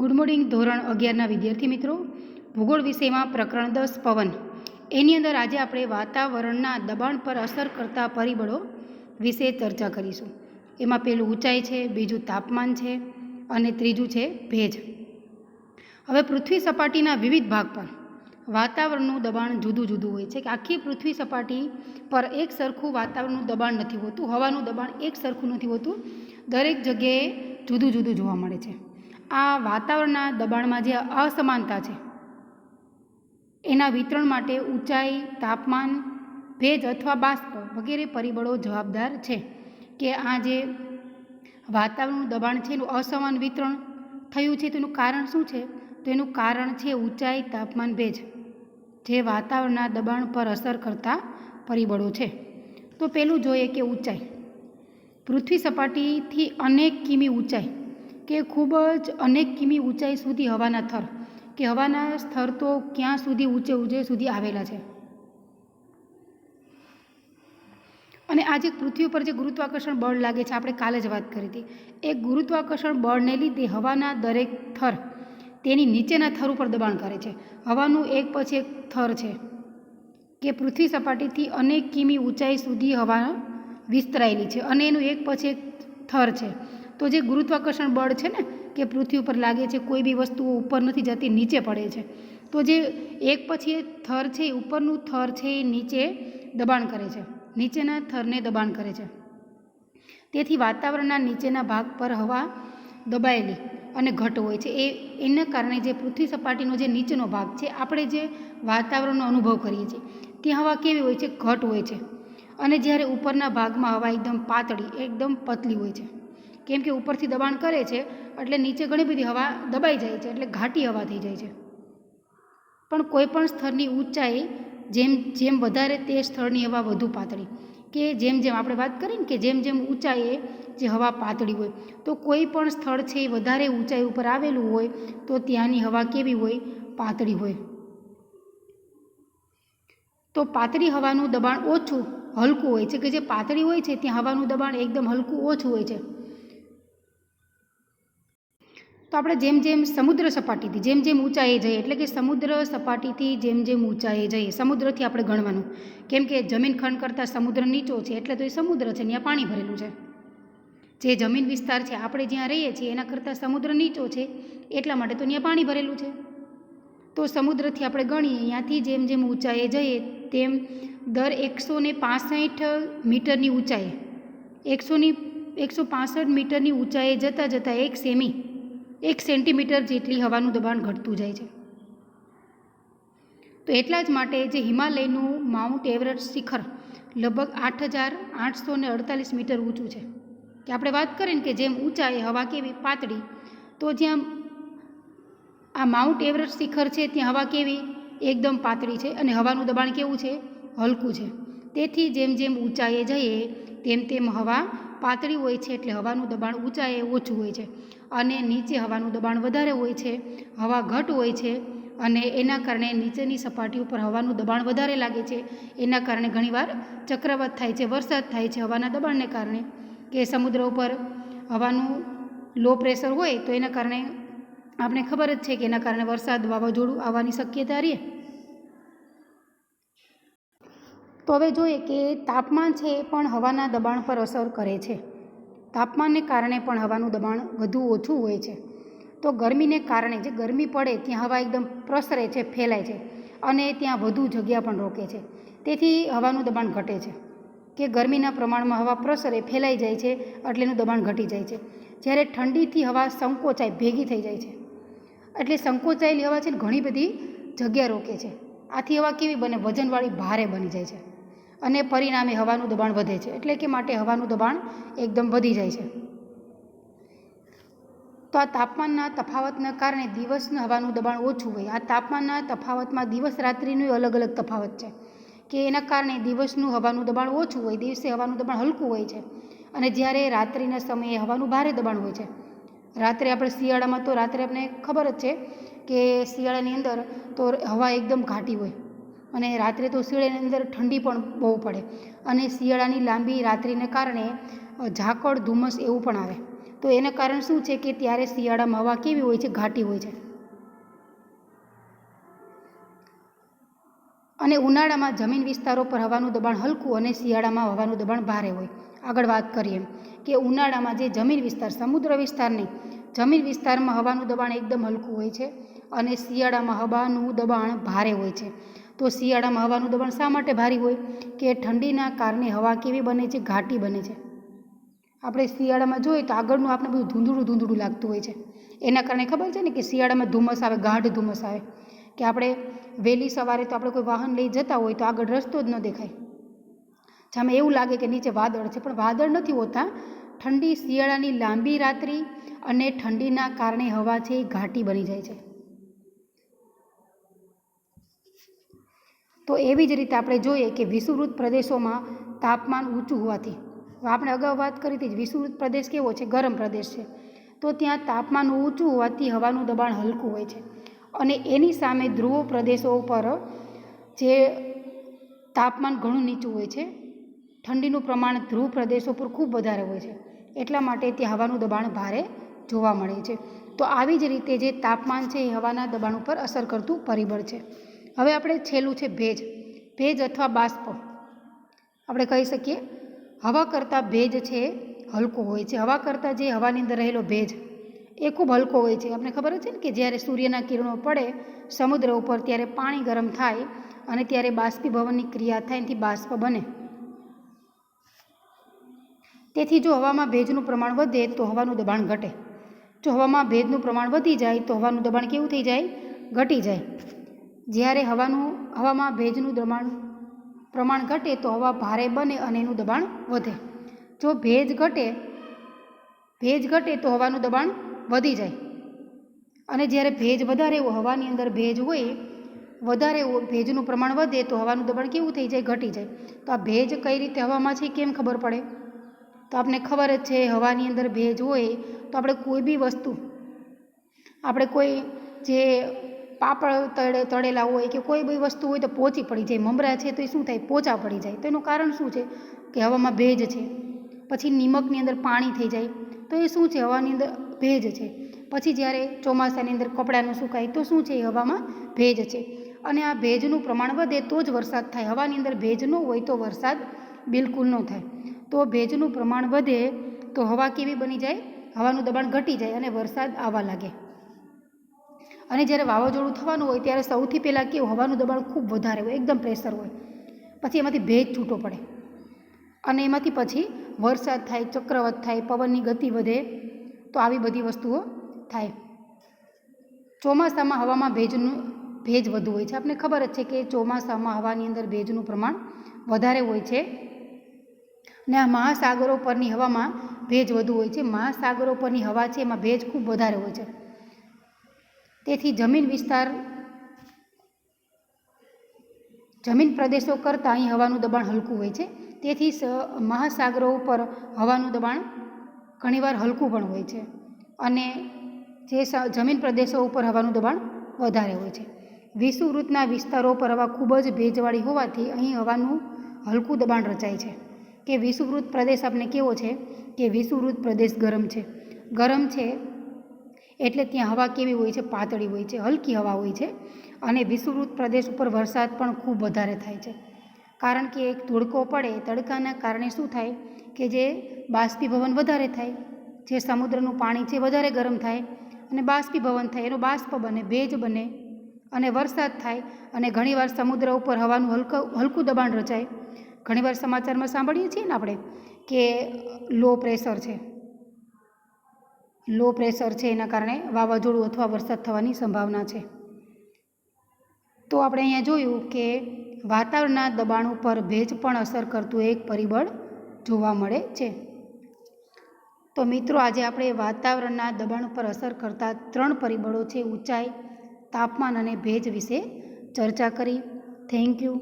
Good morning ધોરણ 11ના વિદ્યાર્થી મિત્રો, ભૂગોળ વિષયમાં પ્રકરણ 10 પવન એની અંદર આજે આપણે વાતાવરણના દબાણ પર અસર કરતા પરિબળો વિશે ચર્ચા કરીશું. એમાં પહેલું ઊંચાઈ છે, બીજું તાપમાન છે અને ત્રીજું છે ભેજ. હવે પૃથ્વી સપાટીના વિવિધ ભાગ પર વાતાવરણનું દબાણ જુદું જુદું હોય છે કે આખી પૃથ્વી સપાટી પર એક સરખું વાતાવરણનું દબાણ નથી હોતું, હવાનું દબાણ એક સરખું નથી હોતું, દરેક જગ્યાએ જુદું જુદું જોવા મળે છે. આ વાતાવરણના દબાણમાં જે અસમાનતા છે એના વિતરણ માટે ઊંચાઈ, તાપમાન, ભેજ અથવા બાષ્પ વગેરે પરિબળો જવાબદાર છે. કે આ જે વાતાવરણનું દબાણ છે એનું અસમાન વિતરણ થયું છે તેનું કારણ શું છે? તો એનું કારણ છે ઊંચાઈ, તાપમાન, ભેજ, જે વાતાવરણના દબાણ પર અસર કરતા પરિબળો છે. તો પહેલું જોઈએ કે ઊંચાઈ. પૃથ્વી સપાટીથી અનેક કિમી ઊંચાઈ કે ખૂબ જ અનેક કિમી ઊંચાઈ સુધી હવાના થર કે હવાના સ્તર તો ક્યાં સુધી ઊંચે સુધી આવેલા છે. અને આ જે પૃથ્વી ઉપર જે ગુરુત્વાકર્ષણ બળ લાગે છે, આપણે કાલે જ વાત કરી હતી, એ ગુરુત્વાકર્ષણ બળને લીધે હવાના દરેક થર તેની નીચેના થર ઉપર દબાણ કરે છે. હવાનું એક પછી એક થર છે કે પૃથ્વી સપાટીથી અનેક કિમી ઊંચાઈ સુધી હવા વિસ્તરાયેલી છે અને એનું એક પછી એક થર છે. તો જે ગુરુત્વાકર્ષણ બળ છે ને કે પૃથ્વી ઉપર લાગે છે, કોઈ બી વસ્તુઓ ઉપર નથી જતી, નીચે પડે છે. તો જે એક પછી એક થર છે, ઉપરનું થર છે એ નીચે દબાણ કરે છે, નીચેના થરને દબાણ કરે છે. તેથી વાતાવરણના નીચેના ભાગ પર હવા દબાયેલી અને ઘટ હોય છે. એના કારણે જે પૃથ્વી સપાટીનો જે નીચેનો ભાગ છે, આપણે જે વાતાવરણનો અનુભવ કરીએ છીએ ત્યાં હવા કેવી હોય છે? ઘટ હોય છે. અને જ્યારે ઉપરના ભાગમાં હવા એકદમ પાતળી, એકદમ પતલી હોય છે. કેમ કે ઉપરથી દબાણ કરે છે એટલે નીચે ઘણી બધી હવા દબાઈ જાય છે, એટલે ઘાટી હવા થઈ જાય છે. પણ કોઈ પણ સ્તરની ઊંચાઈ જેમ જેમ વધારે તે સ્થળની હવા વધુ પાતળી, કે જેમ જેમ આપણે વાત કરીએ ને કે જેમ જેમ ઊંચાઈએ જે હવા પાતળી હોય, તો કોઈ પણ સ્થળ છે એ વધારે ઊંચાઈ ઉપર આવેલું હોય તો ત્યાંની હવા કેવી હોય? પાતળી હોય. તો પાતળી હવાનું દબાણ ઓછું, હલકું હોય છે, કે જે પાતળી હોય છે ત્યાં હવાનું દબાણ એકદમ હલકું, ઓછું હોય છે. તો આપણે જેમ જેમ સમુદ્ર સપાટીથી જેમ જેમ ઊંચાઈએ જઈએ, એટલે કે સમુદ્ર સપાટીથી જેમ જેમ ઊંચાઈએ જઈએ, સમુદ્રથી આપણે ગણવાનું, કેમ કે જમીન ખંડ કરતાં સમુદ્ર નીચો છે એટલે તો એ સમુદ્ર છે, ત્યાં પાણી ભરેલું છે. જે જમીન વિસ્તાર છે આપણે જ્યાં રહીએ છીએ એના કરતાં સમુદ્ર નીચો છે એટલા માટે તો ત્યાં પાણી ભરેલું છે. તો સમુદ્રથી આપણે ગણીએ, અહીંયાથી જેમ જેમ ઊંચાઈએ જઈએ તેમ દર 165 મીટરની ઊંચાઈએ 165 મીટરની ઊંચાઈએ જતાં જતાં 1 સેન્ટીમીટર જેટલી હવાનું દબાણ ઘટતું જાય છે. તો એટલા જ માટે જે હિમાલયનું માઉન્ટ એવરેસ્ટ શિખર લગભગ 8,848 મીટર ઊંચું છે. કે આપણે વાત કરીએ ને કે જેમ ઊંચાઈ હવા કેવી? પાતળી. તો જ્યાં આ માઉન્ટ એવરેસ્ટ શિખર છે ત્યાં હવા કેવી? એકદમ પાતળી છે અને હવાનું દબાણ કેવું છે? હલકું છે. તેથી જેમ જેમ ઊંચાઈએ જઈએ તેમ તેમ હવા પાતળી હોય છે એટલે હવાનું દબાણ ઊંચાઈએ ઓછું હોય છે અને નીચે હવાનું દબાણ વધારે હોય છે, હવા ઘટ હોય છે અને એના કારણે નીચેની સપાટી ઉપર હવાનું દબાણ વધારે લાગે છે. એના કારણે ઘણીવાર ચક્રવાત થાય છે, વરસાદ થાય છે હવાના દબાણને કારણે, કે સમુદ્ર ઉપર હવાનું લો પ્રેશર હોય તો એના કારણે આપણે ખબર જ છે કે એના કારણે વરસાદ, વાવાઝોડું આવવાની શક્યતા રહે. તો હવે જોઈએ કે તાપમાન છે એ પણ હવાના દબાણ પર અસર કરે છે. તાપમાનને કારણે પણ હવાનું દબાણ વધુ ઓછું હોય છે. તો ગરમીને કારણે જે ગરમી પડે ત્યાં હવા એકદમ પ્રસરે છે, ફેલાય છે અને ત્યાં વધુ જગ્યા પણ રોકે છે. તેથી હવાનું દબાણ ઘટે છે. કે ગરમીના પ્રમાણમાં હવા પ્રસરે, ફેલાઈ જાય છે એટલે એનું દબાણ ઘટી જાય છે. જ્યારે ઠંડીથી હવા સંકોચાય, ભેગી થઈ જાય છે, એટલે સંકોચાયેલી હવા છે ને ઘણી બધી જગ્યા રોકે છે. આથી હવા કેવી બને? વજનવાળી, ભારે બની જાય છે અને પરિણામે હવાનું દબાણ વધે છે. એટલે કે માટે હવાનું દબાણ એકદમ વધી જાય છે. તો આ તાપમાનના તફાવતના કારણે દિવસનું હવાનું દબાણ ઓછું હોય. આ તાપમાનના તફાવતમાં દિવસ રાત્રિનું અલગ અલગ તફાવત છે કે એના કારણે દિવસનું હવાનું દબાણ ઓછું હોય, દિવસે હવાનું દબાણ હલકું હોય છે અને જ્યારે રાત્રિના સમયે હવાનું ભારે દબાણ હોય છે. રાત્રે આપણે શિયાળામાં તો રાત્રે આપણે ખબર જ છે કે શિયાળાની અંદર તો હવા એકદમ ઘાટી હોય અને રાત્રે તો શિયાળાની અંદર ઠંડી પણ બહુ પડે અને શિયાળાની લાંબી રાત્રિને કારણે ઝાકળ, ધુમ્મસ એવું પણ આવે. તો એના કારણ શું છે કે ત્યારે શિયાળામાં હવા કેવી હોય છે? ઘાટી હોય છે. અને ઉનાળામાં જમીન વિસ્તારો પર હવાનું દબાણ હલકું અને શિયાળામાં હવાનું દબાણ ભારે હોય. આગળ વાત કરીએ કે ઉનાળામાં જે જમીન વિસ્તાર, સમુદ્ર વિસ્તાર નહીં, જમીન વિસ્તારમાં હવાનું દબાણ એકદમ હલકું હોય છે અને શિયાળામાં હવાનું દબાણ ભારે હોય છે. તો શિયાળામાં હવાનું દબાણ શા માટે ભારે હોય? કે ઠંડીના કારણે હવા કેવી બને છે? ઘાટી બને છે. આપણે શિયાળામાં જોઈએ તો આગળનું આપણે બધું ધૂંધળું લાગતું હોય છે. એના કારણે ખબર છે ને કે શિયાળામાં ધુમ્મસ આવે, ગાઢ ધુમ્મસ આવે, કે આપણે વહેલી સવારે તો આપણે કોઈ વાહન લઈ જતા હોય તો આગળ રસ્તો જ ન દેખાય, જામે એવું લાગે કે નીચે વાદળ છે, પણ વાદળ નથી હોતા. ઠંડી શિયાળાની લાંબી રાત્રિ અને ઠંડીના કારણે હવા છે એ ઘાટી બની જાય છે. તો એવી જ રીતે આપણે જોઈએ કે વિષુવવૃત્ત પ્રદેશોમાં તાપમાન ઊંચું હોવાથી, આપણે અગાઉ વાત કરી હતી, વિષુવવૃત્ત પ્રદેશ કેવો છે? ગરમ પ્રદેશ છે. તો ત્યાં તાપમાન ઊંચું હોવાથી હવાનું દબાણ હલકું હોય છે અને એની સામે ધ્રુવ પ્રદેશો પર જે તાપમાન ઘણું નીચું હોય છે, ઠંડીનું પ્રમાણ ધ્રુવ પ્રદેશો પર ખૂબ વધારે હોય છે, એટલા માટે ત્યાં હવાનું દબાણ ભારે જોવા મળે છે. તો આવી જ રીતે જે તાપમાન છે એ હવાના દબાણ ઉપર અસર કરતું પરિબળ છે. હવે આપણે છેલ્લું છે ભેજ. ભેજ અથવા બાષ્પ. આપણે કહી શકીએ હવા કરતાં ભેજ છે હલકો હોય છે. હવા કરતાં જે હવાની અંદર રહેલો ભેજ એ ખૂબ હલકો હોય છે. આપણે ખબર જ છે ને કે જ્યારે સૂર્યના કિરણો પડે સમુદ્ર ઉપર ત્યારે પાણી ગરમ થાય અને ત્યારે બાષ્પીભવનની ક્રિયા થાય, એનાથી બાષ્પ બને. તેથી જો હવામાં ભેજનું પ્રમાણ વધે તો હવાનું દબાણ ઘટે. જો હવામાં ભેજનું પ્રમાણ વધી જાય તો હવાનું દબાણ કેવું થઈ જાય? ઘટી જાય. જ્યારે હવામાં ભેજનું પ્રમાણ ઘટે તો હવા ભારે બને અને એનું દબાણ વધે. જો ભેજ ઘટે તો હવાનું દબાણ વધી જાય અને જ્યારે ભેજ વધારે હવાની અંદર ભેજ હોય, વધારે ભેજનું પ્રમાણ વધે તો હવાનું દબાણ કેવું થઈ જાય? ઘટી જાય. તો આ ભેજ કઈ રીતે હવામાં છે કેમ ખબર પડે? તો આપણને ખબર જ છે હવાની અંદર ભેજ હોય તો આપણે કોઈ બી વસ્તુ, આપણે કોઈ જે પાપડ તળેલા હોય કે કોઈ બી વસ્તુ હોય તો પોચી પડી જાય. મમરા છે તો એ શું થાય? પોચા પડી જાય. તો એનું કારણ શું છે? કે હવામાં ભેજ છે. પછી નિમકની અંદર પાણી થઈ જાય તો એ શું છે? હવાની અંદર ભેજ છે. પછી જ્યારે ચોમાસાની અંદર કપડાનું સુકાય તો શું છે? એ હવામાં ભેજ છે. અને આ ભેજનું પ્રમાણ વધે તો જ વરસાદ થાય. હવાની અંદર ભેજ ન હોય તો વરસાદ બિલકુલ ન થાય. તો ભેજનું પ્રમાણ વધે તો હવા કેવી બની જાય? હવાનું દબાણ ઘટી જાય અને વરસાદ આવવા લાગે. અને જ્યારે વાવાઝોડું થવાનું હોય ત્યારે સૌથી પહેલાં કેવું? હવાનું દબાણ ખૂબ વધારે હોય, એકદમ પ્રેશર હોય. પછી એમાંથી ભેજ છૂટો પડે અને એમાંથી પછી વરસાદ થાય, ચક્રવાત થાય, પવનની ગતિ વધે. તો આવી બધી વસ્તુઓ થાય. ચોમાસામાં હવામાં ભેજ વધુ હોય છે. આપણે ખબર જ છે કે ચોમાસામાં હવાની અંદર ભેજનું પ્રમાણ વધારે હોય છે ને આ મહાસાગરો પરની હવામાં ભેજ વધુ હોય છે. મહાસાગરો પરની હવા છે એમાં ભેજ ખૂબ વધારે હોય છે. તેથી જમીન પ્રદેશો કરતાં અહીં હવાનું દબાણ હલકું હોય છે. તેથી મહાસાગરો ઉપર હવાનું દબાણ ઘણીવાર હલકું પણ હોય છે અને જે જમીન પ્રદેશો ઉપર હવાનું દબાણ વધારે હોય છે. વિષુવવૃત્તના વિસ્તારો પર હવા ખૂબ જ ભેજવાળી હોવાથી અહીં હવાનું હલકું દબાણ રચાય છે. કે વિષુવવૃત્ત પ્રદેશ આપણે કેવો છે? કે વિષુવવૃત્ત પ્રદેશ ગરમ છે. ગરમ છે એટલે ત્યાં હવા કેવી હોય છે? પાતળી હોય છે, હલકી હવા હોય છે. અને વિષુવવૃત્ત પ્રદેશ ઉપર વરસાદ પણ ખૂબ વધારે થાય છે. કારણ કે એક તડકો પડે, તડકાના કારણે શું થાય? કે જે બાષ્પીભવન વધારે થાય, જે સમુદ્રનું પાણી છે વધારે ગરમ થાય અને બાષ્પીભવન થાય, એનો બાષ્પ બને, ભેજ બને અને વરસાદ થાય. અને ઘણીવાર સમુદ્ર ઉપર હવાનું હલકું દબાણ રચાય. ઘણીવાર સમાચારમાં સાંભળીએ છીએ ને આપણે કે લો પ્રેશર છે એના કારણે વાવાઝોડું અથવા વરસાદ થવાની સંભાવના છે. તો આપણે અહીંયા જોયું કે વાતાવરણના દબાણ ઉપર ભેજ પણ અસર કરતું એક પરિબળ જોવા મળે છે. તો મિત્રો, આજે આપણે વાતાવરણના દબાણ ઉપર અસર કરતા 3 પરિબળો છે, ઊંચાઈ, તાપમાન અને ભેજ વિશે ચર્ચા કરી. Thank you.